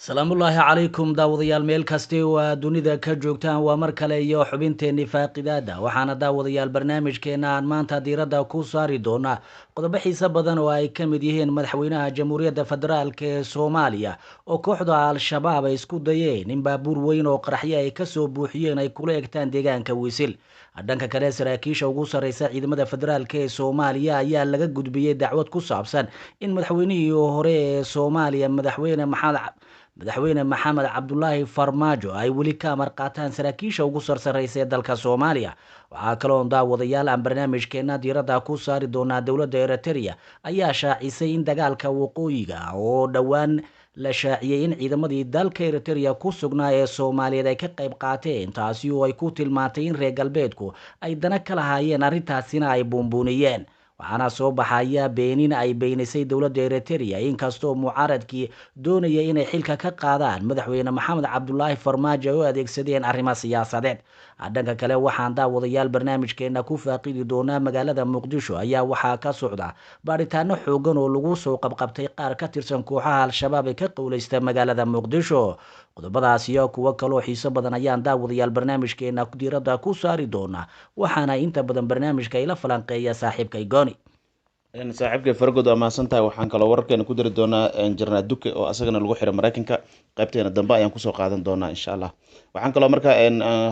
salaamullaahi calaykum daawadayaal meel kasta oo aad dunida ka joogtaan waa mar kale iyo xubinteenii faaqidaada waxaana daawadayaal barnaamijkeena aan maanta diiradda ku saari doonaa qodobo xiise badan oo ay ka mid yihiin madaxweynaha jamhuuriyadda federaalk ee soomaaliya oo kooxda al-shabaab ay isku dayeen in baabuur weyn oo qaraxyo ay kasoo buuxiyeen ay kula egtaan deegaanka wiisil dhanka kale saraakiisha ugu sarreysa ciidamada federaalk ee soomaaliya ayaa laga gudbiyey dacwad ku saabsan in madaxweynihii hore ee soomaaliya madaxweyne maxamed cabdulaahi farmaajo ay weli ka amar qaataan saraakiisha ugu sarsareysa ee dalka soomaaliya waxaa kaloon daawadayaal aan barnaamijkeena diiradda ku saari doonaa dowladda eritrea ayaa shaacisay in dagaalka waqooyiga oo dhowaan la shaaciyey in ciidamadii dalka eritrea ku sugnaa ee soomaaliyeed ay ka qayb qaateen taasi oo ay ku tilmaantay in reer galbeedku ay dana ka lahaayeen arrintaasina ay buunbuuniyeen waxaana soo baxaya beenin ay beenisay dowladda eritrea inkastoo mucaaradkii doonaya inay xilka ka qaadaan madaxweyne maxamed cabdulaahi farmaajo ay u adeegsadeen arrimo siyaasadeed dhanka kale waxaan daawadayaal barnaamijkeena ku faaqidi doonaa magaalada muqdisho ayaa waxaa ka socda baaritaano xoogan oo lagu soo qabqabtay qaar ka tirsan kooxaha al-shabaab ee ka qowleysta magaalada muqdisho qodobadaas iyo kuwo kaloo xiiso badan ayaan daawadayaal barnaamijkeena diiradda ku saari doonaa waxaana inta badan barnaamijka ila falanqeeya saaxiibka igoni saaxiibkay fargood waa mahadsantahay waxaan kaloo wararkeena ku diri doonaa jarnaad duke oo asagana lagu xiray maraykanka qaybteena dambe ayaan kusoo qaadan doonaa insha allah waxaan kaloo markaa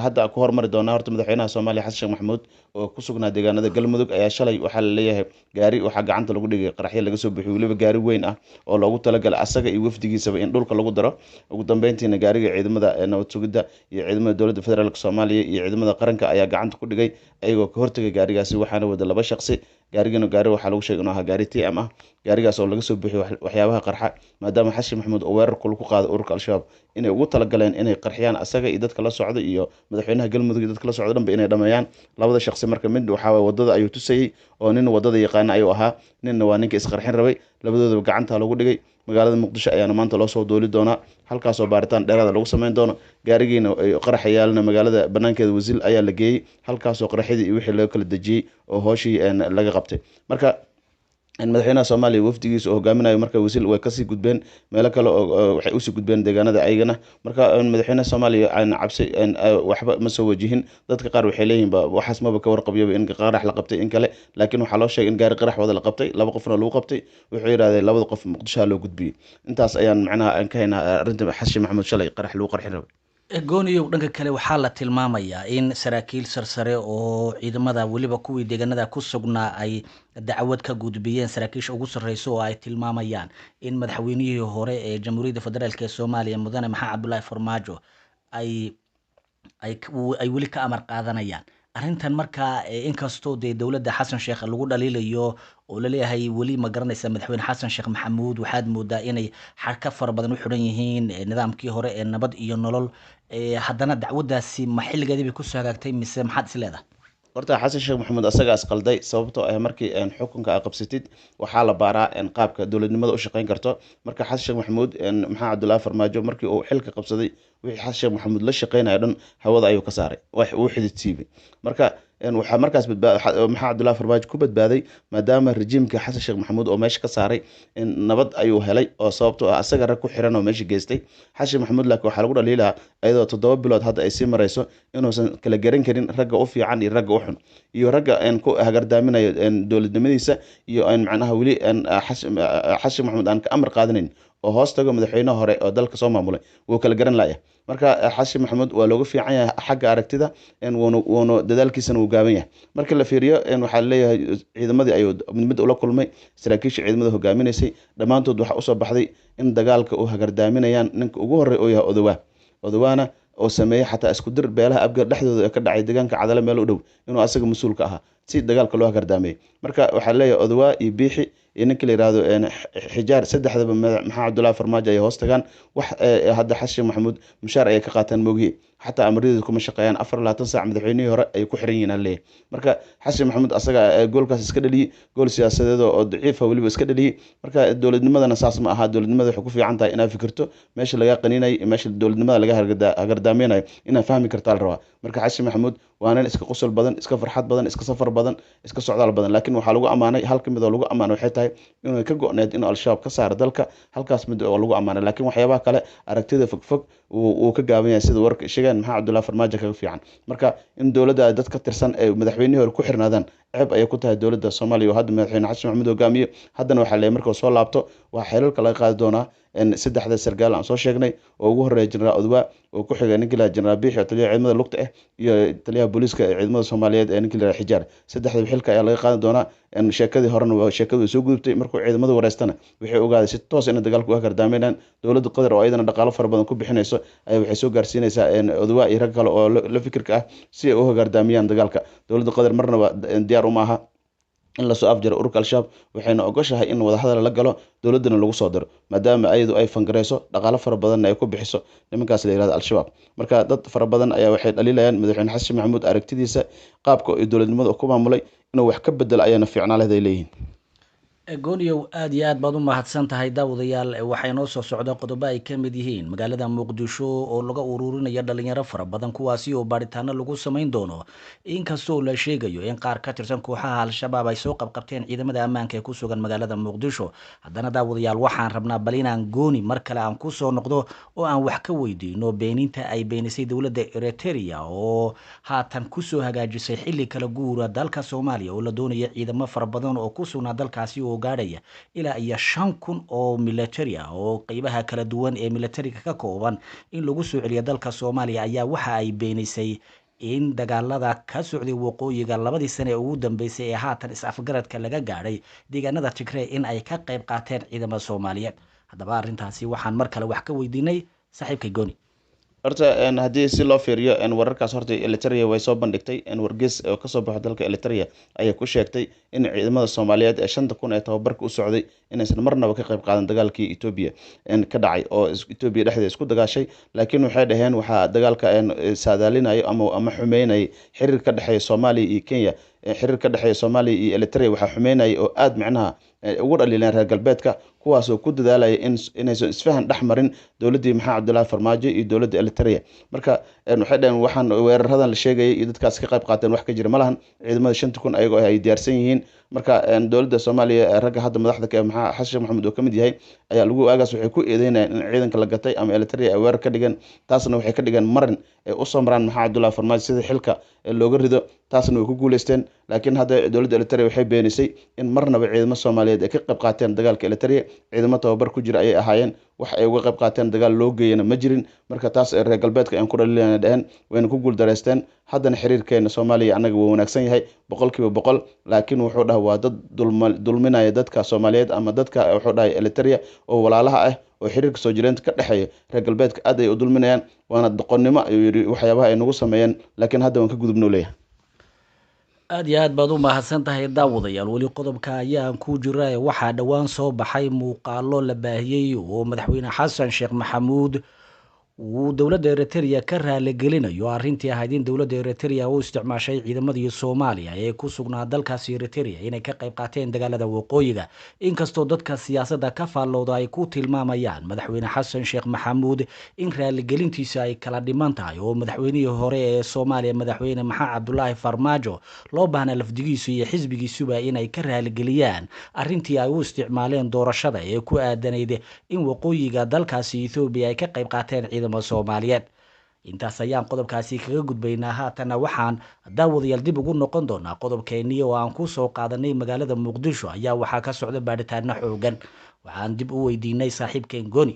hadda ku hormari doonaa horta madaxweynaha soomaaliya xasan sheekh maxamuud oo ku sugnaa deegaanada galmudug ayaa shalay waxaa laleeyahay gaari waxaa gacanta lagu dhigay qaraxyo laga soo bixiyo weliba gaari weyn ah oo loogu talagalay asaga iyo wafdigiisaba in dhulka lagu daro ugu dambeyntiina gaariga ciidamada nabad sugidda iyo ciidamada dowladda federaalk soomaaliya iyo ciidamada qaranka ayaa gacanta ku dhigay ayagoo ka hortagay gaarigaasi waxaana wada laba shaqsi gaarigana gaari waxaa lagu sheegay inuu ahaa gaari tm ah gaarigaas oo laga soo bixiyo waxyaabaha qarxa maadaama xasan maxamuud oo weerar kula ku qaada ururka al-shabaab inay ugu talagaleen inay qarxiyaan asaga iyo dadka la socda iyo madaxweynaha galmudug iyo dadka la socda dhanba inay dhameeyaan labada shaqsi marka mid waxaa wadada ayuu tusayey oo nin wadada yaqaana ayuu ahaa ninna waa ninka isqarxin rabay labadoodaba gacanta lagu dhigay magaalada muqdisho ayaana maanta loo soo dooli doonaa halkaasoo baaritaan dheeraada lagu sameyn doono gaarigiina qaraxa yaalna magaalada banaankeeda wasiil ayaa la geeyey halkaasoo qaraxyadii iyo wixii laga kala dejiyey oo hooshii laga qabtay marka madaxweynaha soomaaliya wafdigiisa oo hogaaminayo marka wasiil way kasii gudbeen meelo kale oo waxay usii gudbeen deegaanada ayagana marka madaxweynaha soomaaliya aan cabsi waxba ma soo wajihin dadka qaar waxay leeyihiin waxaas maba ka warqabyaba in qarax la qabtay in kale laakiin waxaa loo sheegay in gaari qarax wada la qabtay laba qofna lagu qabtay wuxuu yidhahdeen labada qof muqdishoha loo gudbiyey intaas ayaan macnaha aan ka haynaa arrinta xasan maxamuud shalay qarax lagu qarxin rabay gooniyow dhanka kale waxaa la tilmaamayaa in saraakiil sarsare oo ciidamada weliba kuwii deegaanada ku sugnaa ay dacwad ka gudbiyeen saraakiisha ugu sarreysa oo ay tilmaamayaan in madaxweynihii hore ee jamhuuriyadda federaalk ee soomaaliya mudane maxamed cabdulaahi farmaajo ay weli ka amar qaadanayaan arrintan markaa inkastoo dee dowladda xasan sheekh lagu dhaliilayo oo laleeyahay weli ma garanaysa madaxweyne xasan sheekh maxamuud waxaad moodaa inay xarka fara badan u xiran yihiin nidaamkii hore ee nabad iyo nolol haddana dacwaddaasi ma xilligeedii bay kusoo hagaagtay mise maxaad is leedahay horta xasan sheekh maxamuud asagaa isqalday sababtoo ah markii xukunka aa qabsatid waxaa la baaraa qaabka dowladnimada u shaqeyn karto marka xasan sheekh maxamuud maxamed cabdulaahi farmaajo markii uu xilka qabsaday wixii xasan sheekh maxamuud la shaqeynaya dhan hawada ayuu ka saaray uu xidid siibay marka waxaa markaas maxamed cabdulaahi farmaajo ku badbaaday maadaama rejiimka xasan sheekh maxamuud oo meesha ka saaray nabad ayuu helay oo sababtoo ah asaga rag ku xiran oo meesha geystay xasan sheekh maxamuud laakiin waxaa lagu dhaliilaa iyadoo 7 bilood hadda ay sii marayso inuusan kala garan karin ragga u fiican iyo ragga u xun iyo ragga ku hagardaaminayo dowladnimadiisa iyo macnaha weli xasan maxamuud aan ka amar qaadanayn oo hoos tago madaxweynaha hore oo dalka soo maamulay wuu kala garan laaya marka xasan maxamuud waa looga fiican yahay xagga aragtida wuuna dadaalkiisana wuu gaaban yahay marka la fiiriyo waxaa leeyahay ciidamadii ayuu mid ula kulmay saraakiisha ciidamada hogaaminaysay dhammaantood waxaa usoo baxday in dagaalka u hagardaaminayaan ninka ugu horey oo yahay odawaana oo sameeyey xataa isku dir beelaha abgar dhexdooda ka dhacay deegaanka cadale meel u dhow inuu asaga mas-uulka ahaa si dagaalka loo hagardaameeyey marka waxaa leeyahay odawaa iyo biixi iyo ninka la yihahdo xijaar saddexdaba maxamed cabdulaahi farmaajo ay hoos tagaan wax hadda xasan sheekh maxamuud mushaar ayay ka qaataan moogiye xataa amrideedu kuma shaqeeyaan 24 saac madaxweynihii hore ay ku xiran yihiin leeyahay marka xasan maxamuud asaga goolkaas iska dhaliyey gool siyaasadeed oo daciifa weliba iska dhaliyey marka dowladnimadana saas ma aha dowladnimada waxay ku fiican tahay inaad fikirto meesha laga qaninay meesha dowladnimada laga hagardaaminayo inaad fahmi kartaa la rabaa marka xasan maxamuud waa nin iska qosol badan, iska farxad badan, iska safar badan, iska socdaal badan, laakiin waxaa lagu ammaanay hal ka mid oo lagu ammaanay waxay tahay inuu ka go'need inuu al-shabaab ka saaro dalka, halkaas mid oo lagu ammaanay, laakiin waxyaabaha kale aragtida fogfog uu ka gaaban yahay sida warka sheegaan maxaa cabdullaahi farmaajo kaga fiican. Marka in dowladda dad ka tirsan ee madaxweynihii hore ku xirnaadaan ceeb ayay ku tahay dowladda Soomaaliya oo hadda madaxweyne xasan maxamuud hogaamiyo. Haddana waxaa leeyahay markuu soo laabto waa xeelalka laga qaadi doonaa saddexda sargaal aan soo sheegnay oo ugu horeeya jeneraal Odwa oo ku xigay ninkii la jeneraal Biixi oo taliyaha ciidamada lugta ah iyo taliyaha booliiska ee ciidamada Soomaaliyeed ee ninkii la Xijaar. Saddexda xilka ayaa laga qaadi doonaa. Sheekadii horena waa sheekadu soo gudubtay markuu ciidamada wareystana waxay ogaaday si toos in dagaalku ka gardaameynaan. Dowladda Qatar oo ayadana dhaqaale fara badan ku bixinayso ayaa waxay soo gaarsiinaysaa Odwa iyo rag kale oo la fikirka ah si ay u hogaardaamiyaan dagaalka. Dowladda Qatar marnaba diyaar uma aha in lasoo afjaro ururka al-shabaab, waxayna ogoshahay in wadahadal la galo dowladdana lagu soo diro maadaama ayadu ay fangareyso dhaqaale fara badanna ay ku bixiso nimankaas la yihahdo al-shabaab. Marka dad fara badan ayaa waxay dhaliilayaan madaxweyne xasan maxamuud aragtidiisa qaabka iyo dowladnimada ku maamulay inuu wax ka bedelo ayaana fiicnaa leedahay leeyihiin. gooniyow aad iyo aad baad u mahadsan tahay daawadayaal. waxaa inoo soo socda qodobo ay ka mid yihiin magaalada muqdisho oo laga ururinayo dhalinyaro fara badan kuwaasi oo baaritaano lagu samayn doono, inkastoo la sheegayo in qaar ka tirsan kooxaha al-shabaab ay soo qabqabteen ciidamada ammaanka ee ku sugan magaalada muqdisho. haddana daawadayaal waxaan rabnaa bal inaan gooni mar kale aan kusoo noqdo oo aan wax ka weydiino beeninta ay beenisay dowladda Eritrea oo haatan kusoo hagaajisay xilli kala guura dalka Soomaaliya oo la doonayo ciidamo fara badan oo ku sugnaa dalkaasi oo gaadhaya ilaa iyo 5,000 oo military ah oo qaybaha kala duwan ee militariga ka kooban in lagu soo celiyo dalka Soomaaliya ayaa waxa ay beenisay in dagaalada ka socday waqooyiga 2 sano ee ugu dambeysay ee haatan is-afgaradka laga gaadhay deegaanada Tigray in ay ka qayb qaateen ciidamada Soomaaliyeed. haddaba arrintaasi waxaan mar kale wax ka weydiinay saaxiibkay gooni. horta haddii si loo fiiriyo wararkaas horta Eritrea way soo bandhigtay wargeys oo kasoo baxo dalka Eritrea ayay ku sheegtay in ciidamada Soomaaliyeed ee 5,000 ee tababarka u socday inaysan marnaba ka qayb qaadan dagaalkii Ethiopia ka dhacay oo Ethiopia dhexdeeda isku dagaashay, laakiin waxay dhaheen waxaa dagaalka saadaalinayo ama xumeynay xiriir ka dhexeeya Soomaaliya iyo Kenya. xiriir ka dhexeeya Soomaaliya iyo Eritrea waxaa xumeynay oo aad macnaha ugu dhaliileen reer galbeedka kuwaas oo ku dadaalaya inaysan isfahan dhex marin dowladdii maxaa cabdullaahi farmaajo iyo dowladda Eritrea. Marka waxay dhaheen waxaan weeraradan la sheegayay iyo dadkaas ka qayb qaateen wax ka jira malahan, ciidamada 5,000 ayagoo ay diyaarsan yihiin. marka dowladda Soomaaliya ragga hadda madaxda ka maxaa xasan maxamuud oo kamid yahay ayaa lagu aagaas waxay ku eedeynayaan in ciidanka la gatay ama Eritrea ay weerar ka dhigan, taasna waxay ka dhigan marin ay u samraan maxaa cabdullaahi farmaajo sida xilka looga rido, taasna way ku guuleysteen. laakiin hadda dowladda Eritrea waxay beenisay in marnaba ciidamada Soomaaliyeed ay ka qayb qaateen dagaalka Eritrea. ciidamo tababar ku jira ayay ahaayeen, wax ay uga qayb qaateen dagaal loo geeyana ma jirin. marka taas reer galbeedka aan ku dhaliilayna dhaheen wayna ku guuldareysteen. haddana xiriirkeena Soomaaliya anaga wuu wanaagsan yahay 100%, laakiin wuxuu dhahay waa dad dulminaya dadka Soomaaliyeed ama dadka wuxuu dhahay Eritrea oo walaalaha ah oo xiriirka soo jireenta ka dhexeeya reer galbeedka aad ay u dulminayaan, waana doqonnimo ayuu yidhi waxyaabaha ay nagu sameeyeen, laakiin hadda waan ka gudubnoo leeyahay. aad iyo aad baad u mahadsan tahay daawadayaal. weli qodobka ayaan ku jira waxaa dhowaan soo baxay muuqaalo la baahiyey oo madaxweyne xasan sheekh maxamuud uu dowladda Eritrea ka raaligelinayo arrintii ahayd in dowladda Eritrea uu isticmaashay ciidamadii Soomaaliya ee ku sugnaa dalkaasi Eritrea inay ka qayb qaateen dagaalada waqooyiga. inkastoo dadka siyaasadda ka faallooda ay ku tilmaamayaan madaxweyne xasan sheekh maxamuud in raaligelintiisa ay kala dhiman tahay oo madaxweynihii hore ee Soomaaliya madaxweyne maxamed cabdullaahi farmaajo loo baahnaa lafdigiisu iyo xisbigiisuba inay ka raaligeliyaan arrintii ay u isticmaaleen doorashada ee ku aadanayd in waqooyiga dalkaasi Ethiopia ay ka qayb qaateen Soomaaliyeed. intaas ayaan qodobkaasi kaga gudbaynaa. haatana waxaan daawadayaal dib ugu noqon doonaa qodobkeenii oo aan ku soo qaadanay magaalada Muqdisho ayaa waxaa ka socda baaritaano xoogan. waxaan dib u weydiinay saaxiibkeen gooni.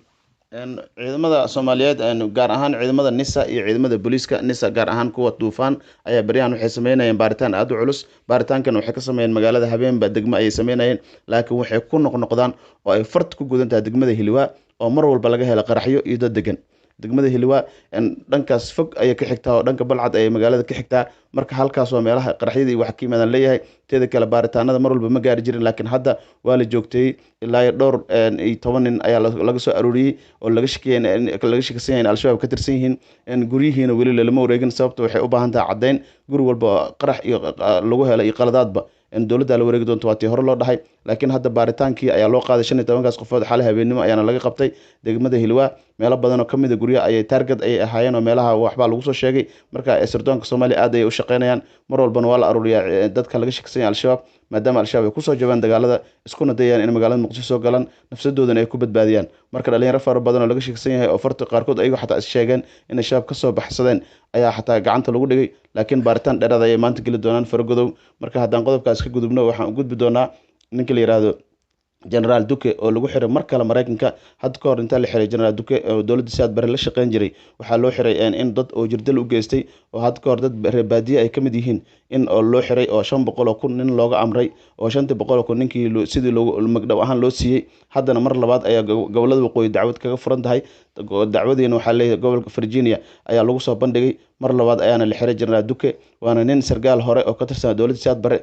ciidamada Soomaaliyeed gaar ahaan ciidamada NISA iyo ciidamada booliiska NISA gaar ahaan kuwa Duufaan ayaa baryahan waxay sameynayeen baaritaan aad u culus. baaritaankan waxay ka sameeyeen magaalada Habeenba degmo ayay sameynayeen, laakiin waxay ku noqnoqdaan oo ay farta ku gudan tahay degmada Hilwa oo mar walba laga helo qaraxyo iyo dad degan. degmada Hilwa dhankaas fog ayay ka xigtaa oo dhanka Balcad ayay magaalada ka xigtaa. marka halkaas waa meelaha qaraxyada iyo wax ka yimaadaan leeyahay. teeda kale baaritaanada mar walba ma gaari jirin, laakiin hadda waa la joogtay ilaa dhowr 10 nin ayaa laga soo aruuriyey oo laga shakisan yahay in al-shabaab ka tirsan yihiin. guryihiina weli lama wareegin, sababta waxay u baahan tahay caddeyn. guri walba qarax iyo lagu helo iyo qaladaadba dowladda la wareegi doonto waa tii hore loo dhahay, laakiin hadda baaritaankii ayaa loo qaaday 15kaas qofood xalay habeenimo ayaana laga qabtay degmada Hilwaa. meelo badan oo kamid ah guryaha ayay target ay ahaayeen oo meelaha waxba lagu soo sheegay. marka sirdoonka Soomaaliya aad ay u shaqeynayaan, mar walbana waa la aruuriyaa dadka laga shakisan yahay al-shabaab, maadaama al-shabaab ay kusoo jabaan dagaalada iskuna dayayaan in magaalada Muqdisho soo galaan nafsadoodana ay ku badbaadiyaan. marka dhalinyaro fara badan oo laga shakisan yahay oo farta qaarkood ayagu xataa is sheegeen in shabaab ka soo baxsadeen ayaa xataa gacanta lagu dhigay, laakiin baaritaan dheeraad ayay maanta geli doonaan Faragodow. marka haddaan qodobkaas ka gudubno waxaan u gudbi doonaa ninka la yiraahdo General Duque oo lagu xiray mar kale Mareykanka. hadda ka hor inta la xiray General Duque oo dowladda Siyaad Barre la shaqeyn jiray, waxaa loo xiray in dad oo jirdil u geystay oo hadda ka hor dad reer baadiye ay kamid yihiin in oo loo xiray oo 500 kun nin looga amray oo 500 kun ninkii sidii loogu magdhow ahaan loo siiyey. haddana mar labaad ayaa gobolada waqooyi dacwad kaga furan tahay. dacwadiina waxaa leeyahay gobolka Virginia ayaa lagu soo bandhigay, mar labaad ayaana la xiray General Duque. waana nin sargaal hore oo ka tirsan dowladda Siyaad Barre.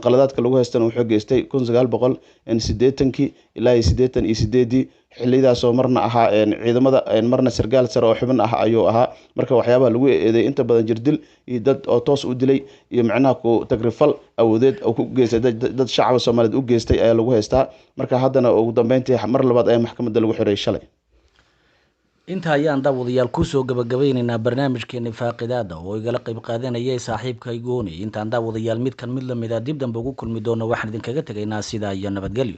qaladaadka lagu haystana wuxuu geystay 1980 ilaa 88 xillidaasoo marna ahaa ciidamada marna sargaal sare oo xubin ah ayuu ahaa. marka waxyaabaha lagu eedeeyay inta badan jirdil iyo dad oo toos u dilay iyo macnaha ku tagrifal awoodeed oo ku geystay dad shacab Soomaaliyeed u geystay ayaa lagu haystaa. marka haddana ugu dambeyntii mar labaad ayaa maxkamadda lagu xiray shalay. inta ayaan daawadayaal kusoo gabagabeynaynaa barnaamijkeeni faaqidaada oo igala qayb qaadanayay saaxiibkay Gooni. intaan daawadayaal mid kan mid lamid ah dib dambe ugu kulmi doono waxaan idinkaga tegaynaa sidaa iyo nabadgelyo.